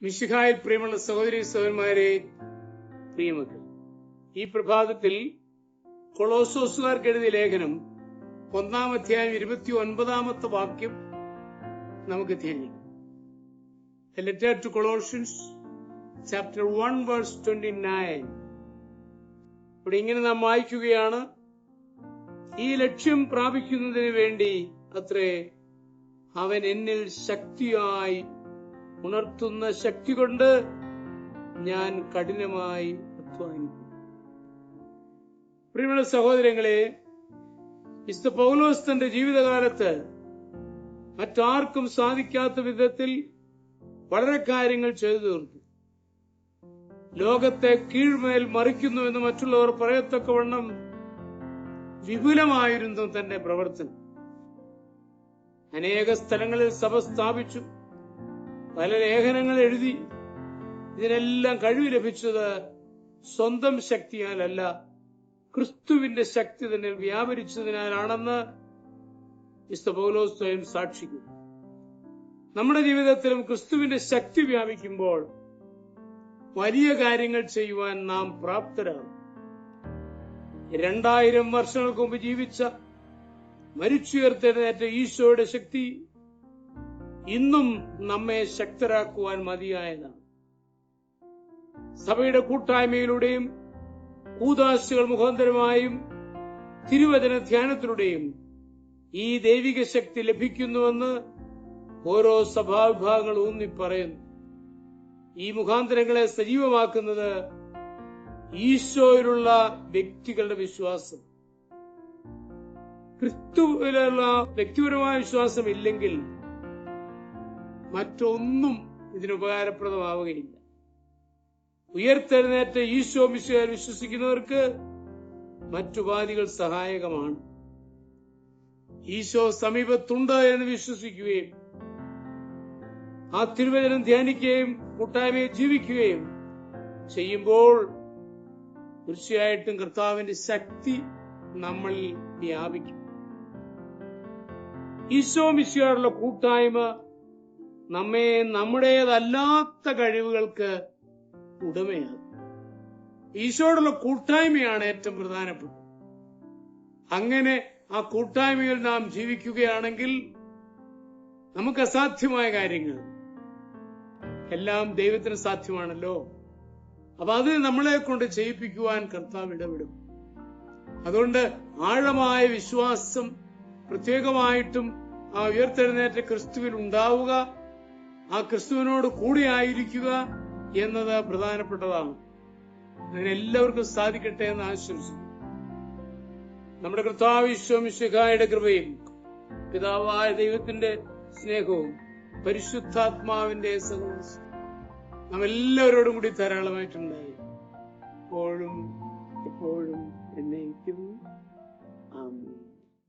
മിശിഹായിൽ പ്രിയമുള്ള സഹോദരി സഹോദരന്മാരെ, പ്രിയമക്കൾ, ഈ പ്രഭാതത്തിൽ കൊളോസ്സോസുകാർക്ക് എഴുതിയ ലേഖനം 1-ാം അധ്യായം 29-ാമത്തെ വാക്യം നമുക്ക് ധ്യാനിക്കാം. A letter to Colossians chapter 1 verse 29. ഇവിടെ ഇങ്ങനെ നാം വായിക്കുകയാണ്: ഈ ലക്ഷ്യം പ്രാപിക്കുന്നതിന് വേണ്ടി അത്രേ അവൻ എന്നിൽ ശക്തിയായി ഉണർത്തുന്ന ശക്തി കൊണ്ട് ഞാൻ കഠിനമായി അധ്വാനിക്കും. പ്രിയമുള്ള സഹോദരങ്ങളെ, വിശുദ്ധ പൗലോസ് തന്റെ ജീവിതകാലത്ത് മറ്റാർക്കും സാധിക്കാത്ത വിധത്തിൽ വളരെ കാര്യങ്ങൾ ചെയ്തു തീർത്തു. ലോകത്തെ കീഴ്മേൽ മറിക്കുന്നു എന്ന് മറ്റുള്ളവർ പറയത്തക്കവണ്ണം വിപുലമായിരുന്നു തന്റെ പ്രവർത്തനം. അനേക സ്ഥലങ്ങളിൽ സഭ സ്ഥാപിച്ചു, പല ലേഖനങ്ങൾ എഴുതി. ഇതിനെല്ലാം കഴിവ് ലഭിച്ചത് സ്വന്തം ശക്തിയാലല്ല, ക്രിസ്തുവിന്റെ ശക്തി തന്നെ വ്യാപരിച്ചതിനാലാണെന്ന് വിശുദ്ധ പൗലോസ് സ്വയം സാക്ഷിക്കുന്നു. നമ്മുടെ ജീവിതത്തിലും ക്രിസ്തുവിന്റെ ശക്തി വ്യാപിക്കുമ്പോൾ വലിയ കാര്യങ്ങൾ ചെയ്യുവാൻ നാം പ്രാപ്തരാകും. 2000 വർഷങ്ങൾക്ക് മുമ്പ് ജീവിച്ച മരിച്ചുയർത്തെഴുന്നേറ്റ ഈശോയുടെ ശക്തി ഇന്നും നമ്മെ ശക്തരാക്കുവാൻ മതിയായതാണ്. സഭയുടെ കൂട്ടായ്മയിലൂടെയും കൂദാശകൾ മുഖാന്തരമായും തിരുവചന ധ്യാനത്തിലൂടെയും ഈ ദൈവിക ശക്തി ലഭിക്കുന്നുവെന്ന് ഓരോ സഭാവിഭാഗങ്ങൾ ഊന്നി പറയുന്നു. ഈ മുഖാന്തരങ്ങളെ സജീവമാക്കുന്നത് ഈശോയിലുള്ള വ്യക്തികളുടെ വിശ്വാസം. ക്രിസ്തുവിലുള്ള വ്യക്തിപരമായ വിശ്വാസം ഇല്ലെങ്കിൽ മറ്റൊന്നും ഇതിനുപകാരപ്രദമാവുകയില്ല. ഉയർത്തെഴുന്നേറ്റ ഈശോ മിശിഹായിൽ വിശ്വസിക്കുന്നവർക്ക് മറ്റുപാധികൾ സഹായകമാണ്. ഈശോ സമീപത്തുണ്ട് എന്ന് വിശ്വസിക്കുകയും ആ തിരുവചനം ധ്യാനിക്കുകയും കൂട്ടായ്മയിൽ ജീവിക്കുകയും ചെയ്യുമ്പോൾ തീർച്ചയായിട്ടും കർത്താവിന്റെ ശക്തി നമ്മളിൽ വ്യാപിക്കും. ഈശോ മിശിഹായുള്ള കൂട്ടായ്മ നമ്മെ നമ്മുടേതല്ലാത്ത കഴിവുകൾക്ക് ഉടമയാണ്. ഈശോയോടുള്ള കൂട്ടായ്മയാണ് ഏറ്റവും പ്രധാനപ്പെട്ടത്. അങ്ങനെ ആ കൂട്ടായ്മയിൽ നാം ജീവിക്കുകയാണെങ്കിൽ നമുക്ക് അസാധ്യമായ കാര്യങ്ങൾ എല്ലാം ദൈവത്തിന് സാധ്യമാണല്ലോ. അപ്പൊ അത് നമ്മളെ കൊണ്ട് ചെയ്യിപ്പിക്കുവാൻ കർത്താവ് ഇടപെടും. അതുകൊണ്ട് ആഴമായ വിശ്വാസം പ്രത്യേകമായിട്ടും ആ ഉയർത്തെഴുന്നേറ്റ ക്രിസ്തുവിൽ ഉണ്ടാവുക, ആ ക്രിസ്തുവിനോട് കൂടി ആയിരിക്കുക എന്നത് പ്രധാനപ്പെട്ടതാണ്. അങ്ങനെ എല്ലാവർക്കും സാധിക്കട്ടെ എന്ന് ആശംസിക്കുന്നു. നമ്മുടെ കർത്താവ് ഈശോ മിശിഹായുടെ കൃപയും പിതാവായ ദൈവത്തിന്റെ സ്നേഹവും പരിശുദ്ധാത്മാവിന്റെ സഹവാസവും നാം എല്ലാവരോടും കൂടി ധാരാളമായിട്ടുണ്ടായി, എപ്പോഴും എന്നേക്കും. ആമേൻ.